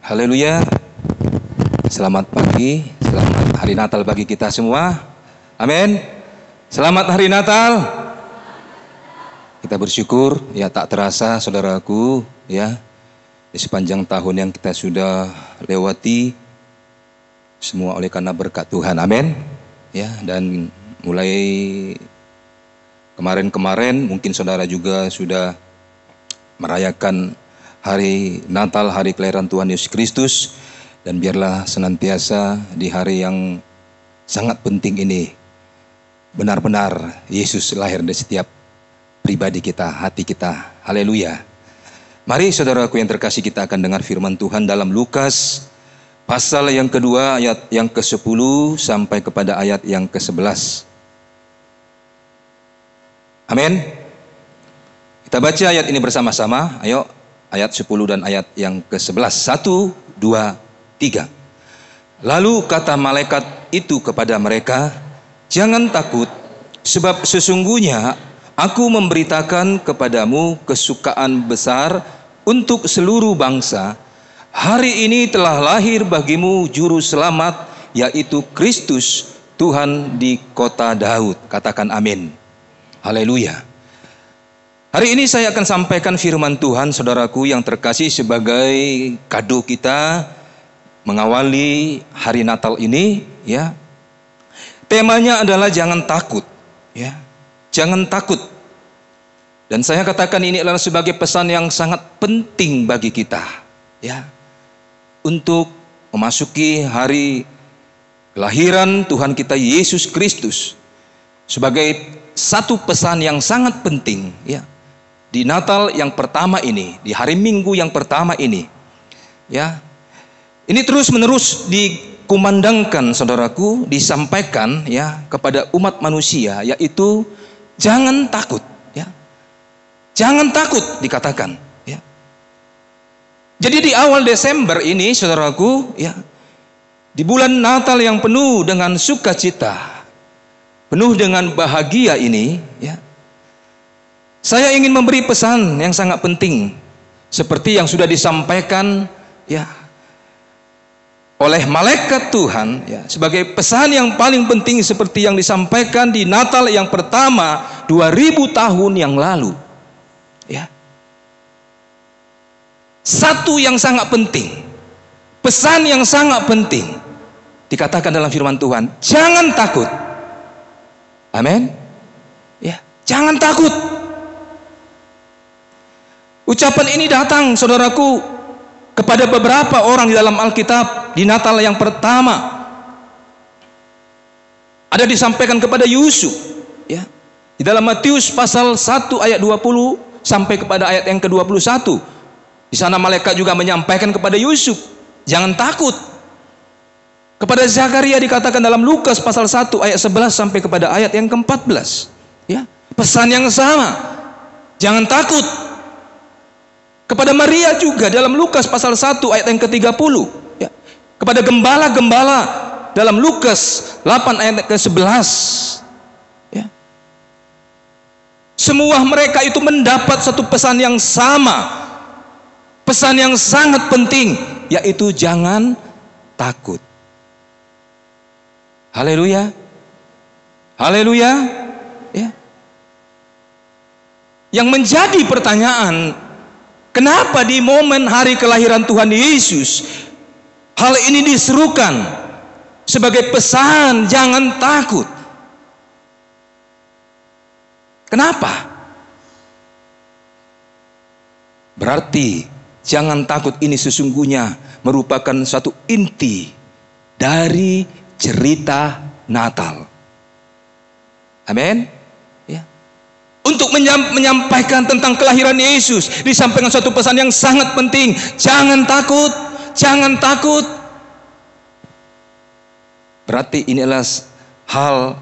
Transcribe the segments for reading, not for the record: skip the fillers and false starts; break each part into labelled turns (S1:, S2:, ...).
S1: Haleluya. Selamat pagi, selamat hari Natal bagi kita semua. Amin. Selamat hari Natal. Kita bersyukur ya, tak terasa saudaraku ya, di sepanjang tahun yang kita sudah lewati semua oleh karena berkat Tuhan. Amin. Ya, dan mulai kemarin-kemarin mungkin saudara juga sudah merayakan hari Natal, hari kelahiran Tuhan Yesus Kristus. Dan biarlah senantiasa di hari yang sangat penting ini, benar-benar Yesus lahir di setiap pribadi kita, hati kita. Haleluya. Mari saudaraku yang terkasih, kita akan dengar firman Tuhan dalam Lukas pasal yang kedua, ayat yang ke-10 sampai kepada ayat yang ke-11. Amin. Kita baca ayat ini bersama-sama. Ayo, ayat 10 dan ayat yang ke-11. 1, 2, 3. Lalu kata malaikat itu kepada mereka, "Jangan takut, sebab sesungguhnya aku memberitakan kepadamu kesukaan besar untuk seluruh bangsa. Hari ini telah lahir bagimu juru selamat, yaitu Kristus Tuhan di kota Daud." Katakan amin. Haleluya. Hari ini saya akan sampaikan firman Tuhan, saudaraku yang terkasih, sebagai kado kita mengawali hari Natal ini ya. Temanya adalah jangan takut ya. Jangan takut. Dan saya katakan ini adalah sebagai pesan yang sangat penting bagi kita ya, untuk memasuki hari kelahiran Tuhan kita Yesus Kristus, sebagai satu pesan yang sangat penting ya. Di Natal yang pertama ini, di hari Minggu yang pertama ini ya, ini terus menerus dikumandangkan saudaraku, disampaikan ya kepada umat manusia, yaitu jangan takut ya. Jangan takut dikatakan ya. Jadi di awal Desember ini saudaraku ya, di bulan Natal yang penuh dengan sukacita, penuh dengan bahagia ini ya, saya ingin memberi pesan yang sangat penting, seperti yang sudah disampaikan ya oleh malaikat Tuhan ya, sebagai pesan yang paling penting seperti yang disampaikan di Natal yang pertama 2000 tahun yang lalu ya. Satu yang sangat penting, pesan yang sangat penting dikatakan dalam firman Tuhan, jangan takut. Amin ya, jangan takut. Ucapan ini datang saudaraku kepada beberapa orang di dalam Alkitab di Natal yang pertama. Ada disampaikan kepada Yusuf ya, di dalam Matius pasal 1 ayat 20 sampai kepada ayat yang ke-21. Di sana malaikat juga menyampaikan kepada Yusuf, jangan takut. Kepada Zakaria dikatakan dalam Lukas pasal 1 ayat 11 sampai kepada ayat yang ke-14 ya, pesan yang sama, jangan takut. Kepada Maria juga dalam Lukas pasal 1 ayat yang ke-30 ya. Kepada gembala-gembala dalam Lukas 8 ayat ke-11 ya. Semua mereka itu mendapat satu pesan yang sama, pesan yang sangat penting, yaitu jangan takut. Haleluya. Haleluya ya. Yang menjadi pertanyaan, kenapa di momen hari kelahiran Tuhan Yesus hal ini diserukan sebagai pesan jangan takut? Kenapa? Berarti jangan takut ini sesungguhnya merupakan satu inti dari cerita Natal. Amin. Untuk menyampaikan tentang kelahiran Yesus, disampaikan suatu pesan yang sangat penting, jangan takut, jangan takut. Berarti inilah hal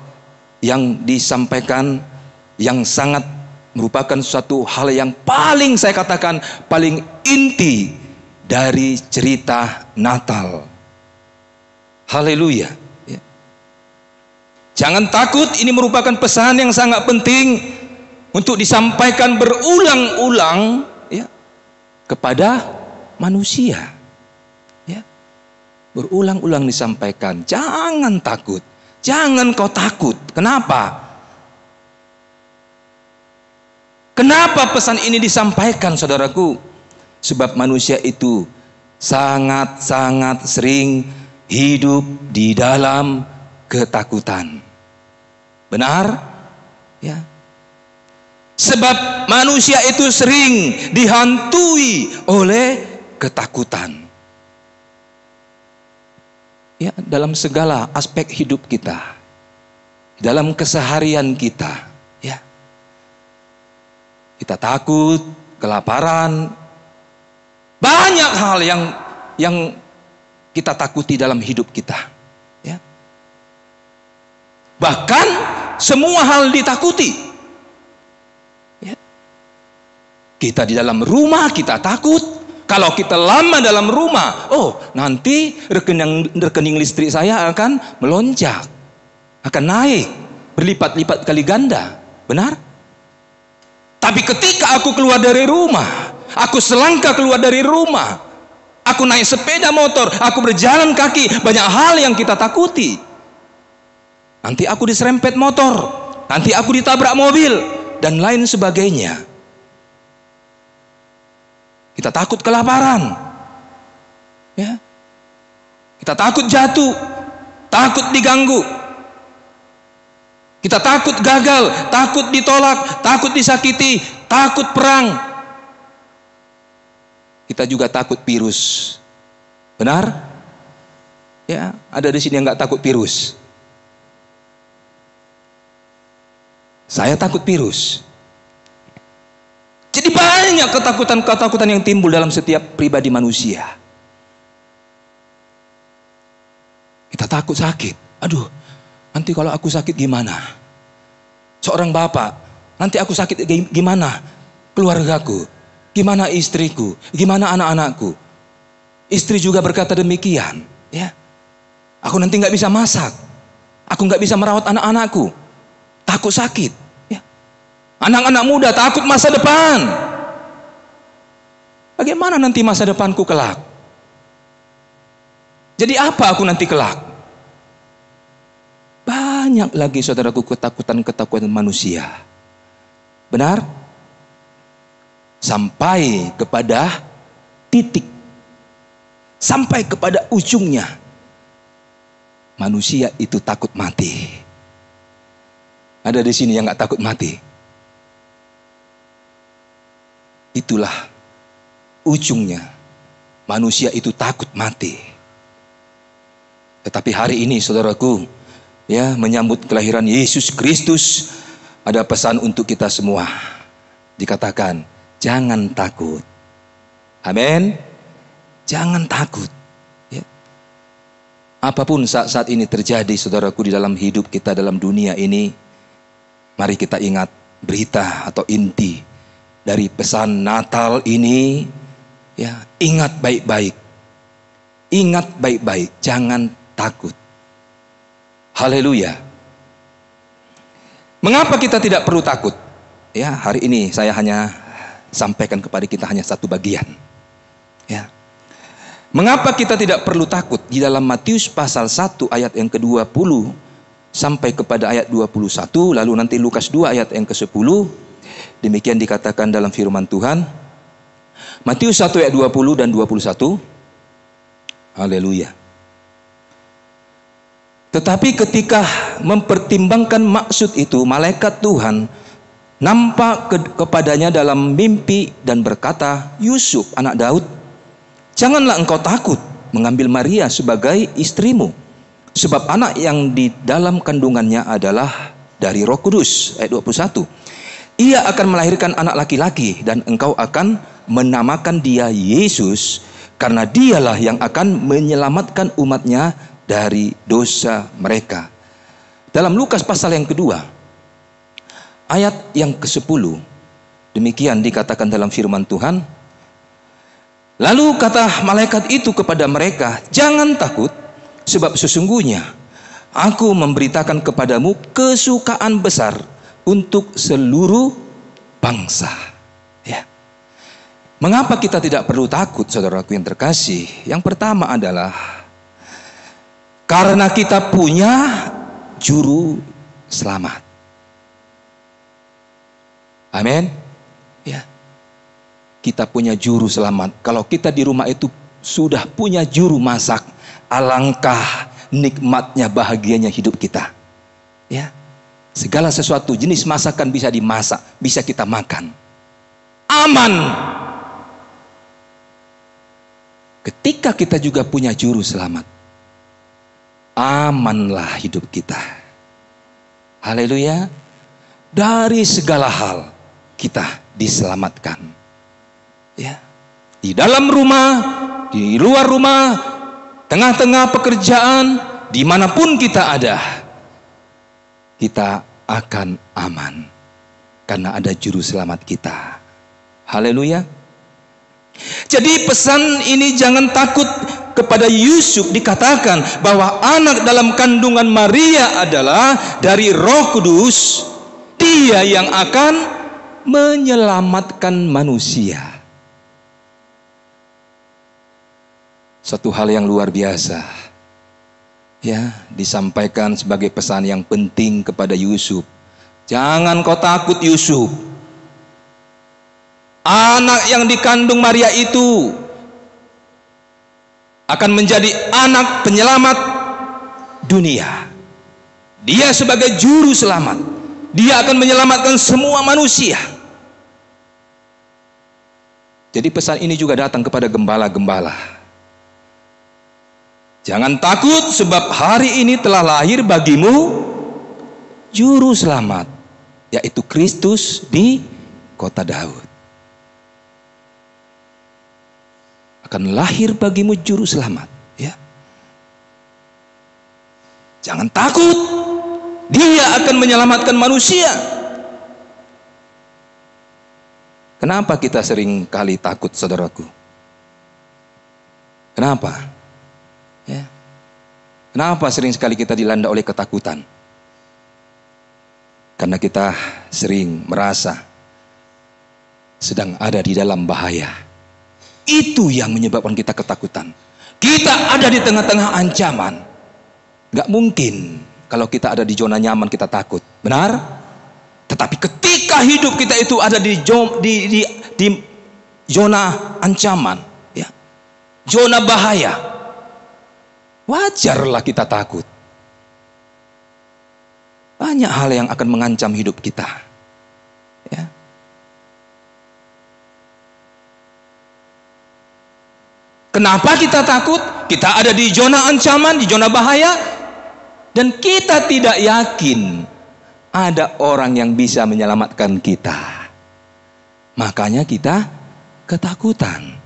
S1: yang disampaikan yang sangat merupakan suatu hal yang paling, saya katakan paling inti dari cerita Natal. Haleluya. Jangan takut, ini merupakan pesan yang sangat penting untuk disampaikan berulang-ulang ya, kepada manusia. Ya. Berulang-ulang disampaikan, jangan takut. Jangan kau takut. Kenapa? Kenapa pesan ini disampaikan, saudaraku? Sebab manusia itu sangat-sangat sering hidup di dalam ketakutan. Benar? Ya. Sebab manusia itu sering dihantui oleh ketakutan. Ya, dalam segala aspek hidup kita, dalam keseharian kita, ya. Kita takut, kelaparan, banyak hal yang kita takuti dalam hidup kita. Ya. Bahkan semua hal ditakuti. Ya. Kita di dalam rumah kita takut. Kalau kita lama dalam rumah, oh nanti rekening listrik saya akan melonjak, akan naik berlipat-lipat kali ganda. Benar? Tapi ketika aku keluar dari rumah, aku selangkah keluar dari rumah, aku naik sepeda motor, aku berjalan kaki, banyak hal yang kita takuti. Nanti aku diserempet motor, nanti aku ditabrak mobil, dan lain sebagainya. Kita takut kelaparan, ya. Kita takut jatuh, takut diganggu. Kita takut gagal, takut ditolak, takut disakiti, takut perang. Kita juga takut virus. Benar? Ya, ada di sini yang nggak takut virus. Saya takut virus. Jadi banyak ketakutan-ketakutan yang timbul dalam setiap pribadi manusia. Kita takut sakit. Aduh, nanti kalau aku sakit gimana? Seorang bapak, nanti aku sakit gimana? Keluargaku, gimana istriku, gimana anak-anakku? Istri juga berkata demikian. Ya, aku nanti nggak bisa masak, aku nggak bisa merawat anak-anakku, takut sakit. Anak-anak muda takut masa depan. Bagaimana nanti masa depanku kelak? Jadi apa aku nanti kelak? Banyak lagi saudaraku ketakutan-ketakutan manusia. Benar? Sampai kepada titik, sampai kepada ujungnya, manusia itu takut mati. Ada di sini yang nggak takut mati. Itulah ujungnya, manusia itu takut mati. Tetapi hari ini saudaraku, ya, menyambut kelahiran Yesus Kristus, ada pesan untuk kita semua. Dikatakan, jangan takut. Amin. Jangan takut. Ya. Apapun saat-saat ini terjadi saudaraku di dalam hidup kita, dalam dunia ini, mari kita ingat berita atau inti dari pesan Natal ini, ya, ingat baik-baik. Ingat baik-baik, jangan takut. Haleluya. Mengapa kita tidak perlu takut? Ya, hari ini saya hanya sampaikan kepada kita hanya satu bagian. Ya. Mengapa kita tidak perlu takut? Di dalam Matius pasal 1 ayat yang ke-20 sampai kepada ayat 21, lalu nanti Lukas 2 ayat yang ke-10. Demikian dikatakan dalam firman Tuhan. Matius 1 ayat 20 dan 21. Haleluya. Tetapi ketika mempertimbangkan maksud itu, malaikat Tuhan nampak kepadanya dalam mimpi dan berkata, Yusuf anak Daud, janganlah engkau takut mengambil Maria sebagai istrimu, sebab anak yang di dalam kandungannya adalah dari Roh Kudus. Ayat 21. Ia akan melahirkan anak laki-laki dan engkau akan menamakan dia Yesus, karena dialah yang akan menyelamatkan umatnya dari dosa mereka. Dalam Lukas pasal yang kedua, ayat yang ke-10, demikian dikatakan dalam firman Tuhan. Lalu kata malaikat itu kepada mereka, jangan takut, sebab sesungguhnya aku memberitakan kepadamu kesukaan besar untuk seluruh bangsa. Ya. Mengapa kita tidak perlu takut, saudaraku yang terkasih? Yang pertama adalah karena kita punya juru selamat. Amin. Ya. Kita punya juru selamat. Kalau kita di rumah itu sudah punya juru masak, alangkah nikmatnya, bahagianya hidup kita. Ya. Segala sesuatu jenis masakan bisa dimasak, bisa kita makan. Aman. Ketika kita juga punya juru selamat, amanlah hidup kita. Haleluya. Dari segala hal kita diselamatkan. Ya. Di dalam rumah, di luar rumah, tengah-tengah pekerjaan, dimanapun kita ada, kita akan aman. Karena ada juru selamat kita. Haleluya. Jadi pesan ini jangan takut. Kepada Yusuf dikatakan bahwa anak dalam kandungan Maria adalah dari Roh Kudus. Dia yang akan menyelamatkan manusia. Satu hal yang luar biasa, ya, disampaikan sebagai pesan yang penting kepada Yusuf. Jangan kau takut, Yusuf. Anak yang dikandung Maria itu akan menjadi anak penyelamat dunia. Dia sebagai juru selamat. Dia akan menyelamatkan semua manusia. Jadi pesan ini juga datang kepada gembala-gembala. Jangan takut, sebab hari ini telah lahir bagimu juru selamat, yaitu Kristus di kota Daud. Akan lahir bagimu juru selamat, ya. Jangan takut, dia akan menyelamatkan manusia. Kenapa kita sering kali takut, saudaraku? Kenapa? Ya. Kenapa sering sekali kita dilanda oleh ketakutan? Karena kita sering merasa sedang ada di dalam bahaya. Itu yang menyebabkan kita ketakutan. Kita ada di tengah-tengah ancaman. Gak mungkin kalau kita ada di zona nyaman kita takut. Benar? Tetapi ketika hidup kita itu ada di zona ancaman, ya, zona bahaya, wajarlah kita takut. Banyak hal yang akan mengancam hidup kita. Ya. Kenapa kita takut? Kita ada di zona ancaman, di zona bahaya, dan kita tidak yakin ada orang yang bisa menyelamatkan kita. Makanya kita ketakutan.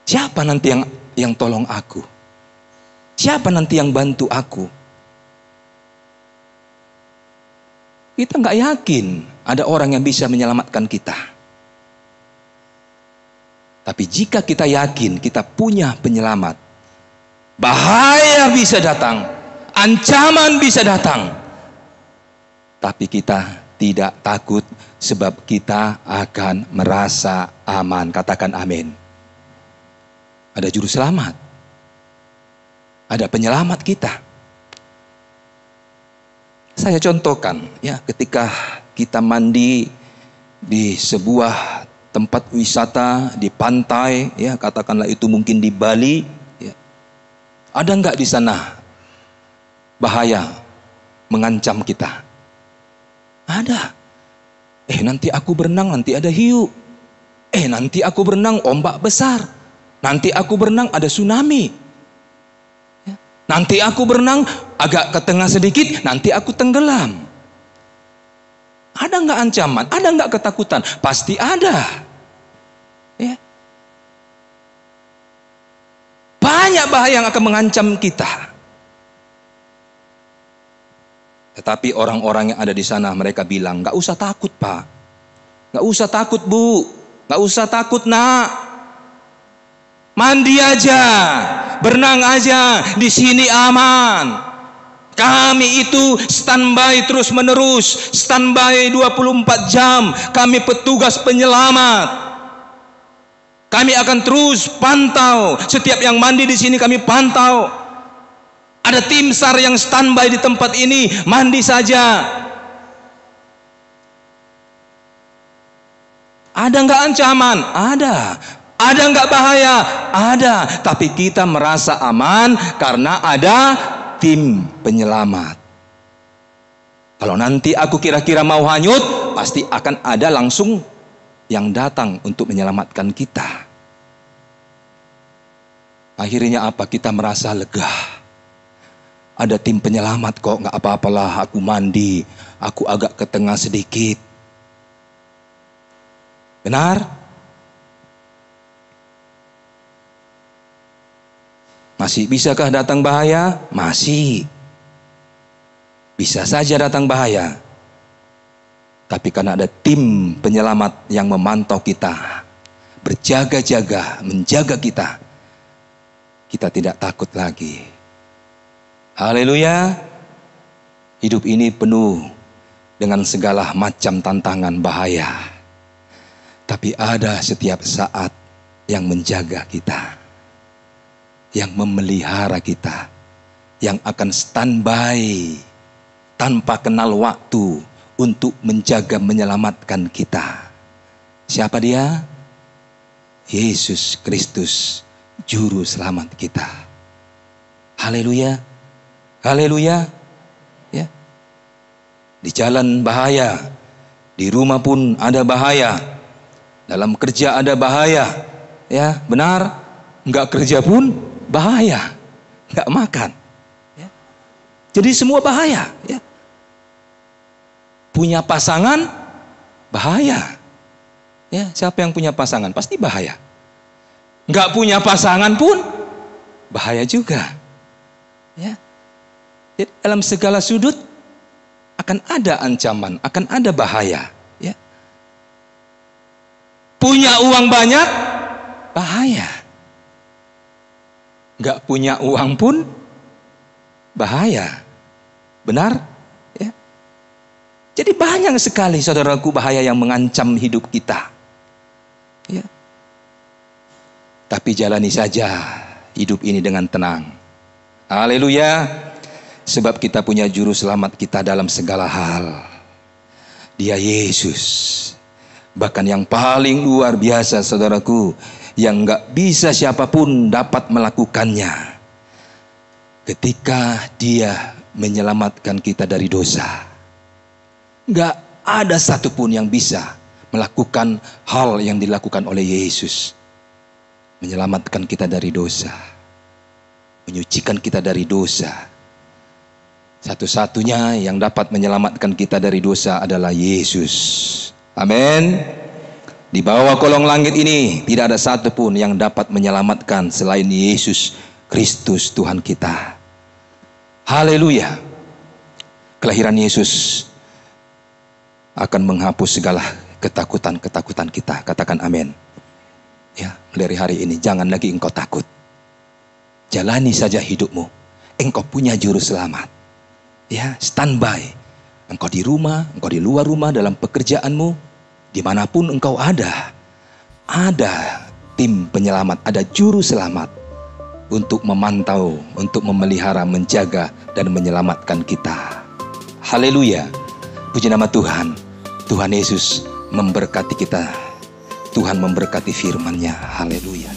S1: Siapa nanti yang tolong aku? Siapa nanti yang bantu aku? Kita nggak yakin ada orang yang bisa menyelamatkan kita. Tapi jika kita yakin kita punya penyelamat, bahaya bisa datang, ancaman bisa datang, tapi kita tidak takut sebab kita akan merasa aman. Katakan amin. Ada juru selamat, ada penyelamat kita. Saya contohkan, ya, ketika kita mandi di sebuah tempat wisata di pantai, ya, katakanlah itu mungkin di Bali, ya. Ada nggak di sana bahaya mengancam kita? Ada. Nanti aku berenang, nanti ada hiu. Nanti aku berenang ombak besar. Nanti aku berenang ada tsunami. Ya. Nanti aku berenang agak ke tengah sedikit, nanti aku tenggelam. Ada nggak ancaman? Ada nggak ketakutan? Pasti ada. Ya. Banyak bahaya yang akan mengancam kita. Tetapi orang-orang yang ada di sana mereka bilang, nggak usah takut, Pak. Nggak usah takut, Bu. Nggak usah takut, Nak. Mandi aja, berenang aja, di sini aman. Kami itu standby terus menerus, standby 24 jam. Kami petugas penyelamat. Kami akan terus pantau. Setiap yang mandi di sini kami pantau. Ada tim SAR yang standby di tempat ini, mandi saja. Ada nggak ancaman? Ada. Ada nggak bahaya? Ada. Tapi kita merasa aman karena ada tim penyelamat. Kalau nanti aku kira-kira mau hanyut, pasti akan ada langsung yang datang untuk menyelamatkan kita. Akhirnya apa? Kita merasa lega. Ada tim penyelamat kok, nggak apa-apalah, aku mandi, aku agak ke tengah sedikit. Benar? Masih bisakah datang bahaya? Masih. Bisa saja datang bahaya. Tapi karena ada tim penyelamat yang memantau kita, berjaga-jaga, menjaga kita, kita tidak takut lagi. Haleluya. Hidup ini penuh dengan segala macam tantangan bahaya. Tapi ada setiap saat yang menjaga kita, yang memelihara kita, yang akan standby tanpa kenal waktu untuk menjaga menyelamatkan kita. Siapa dia? Yesus Kristus, Juru Selamat kita. Haleluya. Haleluya. Ya. Di jalan bahaya, di rumah pun ada bahaya, dalam kerja ada bahaya. Ya, benar. Enggak kerja pun bahaya, enggak makan. Ya. Jadi semua bahaya. Ya. Punya pasangan bahaya. Ya, siapa yang punya pasangan pasti bahaya. Enggak punya pasangan pun bahaya juga. Ya. Jadi dalam segala sudut akan ada ancaman, akan ada bahaya. Ya. Punya uang banyak bahaya. Enggak punya uang pun bahaya. Benar? Ya. Jadi banyak sekali saudaraku bahaya yang mengancam hidup kita. Ya. Tapi jalani saja hidup ini dengan tenang. Haleluya. Sebab kita punya juru selamat kita dalam segala hal. Dia Yesus. Bahkan yang paling luar biasa saudaraku, yang gak bisa siapapun dapat melakukannya. Ketika dia menyelamatkan kita dari dosa, gak ada satupun yang bisa melakukan hal yang dilakukan oleh Yesus. Menyelamatkan kita dari dosa, menyucikan kita dari dosa. Satu-satunya yang dapat menyelamatkan kita dari dosa adalah Yesus. Amin. Di bawah kolong langit ini tidak ada satupun yang dapat menyelamatkan selain Yesus Kristus Tuhan kita. Haleluya. Kelahiran Yesus akan menghapus segala ketakutan-ketakutan kita. Katakan amin. Ya, dari hari ini jangan lagi engkau takut. Jalani saja hidupmu. Engkau punya juru selamat. Ya, standby. Engkau di rumah, engkau di luar rumah, dalam pekerjaanmu, dimanapun engkau ada tim penyelamat, ada juru selamat untuk memantau, untuk memelihara, menjaga, dan menyelamatkan kita. Haleluya. Puji nama Tuhan. Tuhan Yesus memberkati kita. Tuhan memberkati firman-Nya. Haleluya.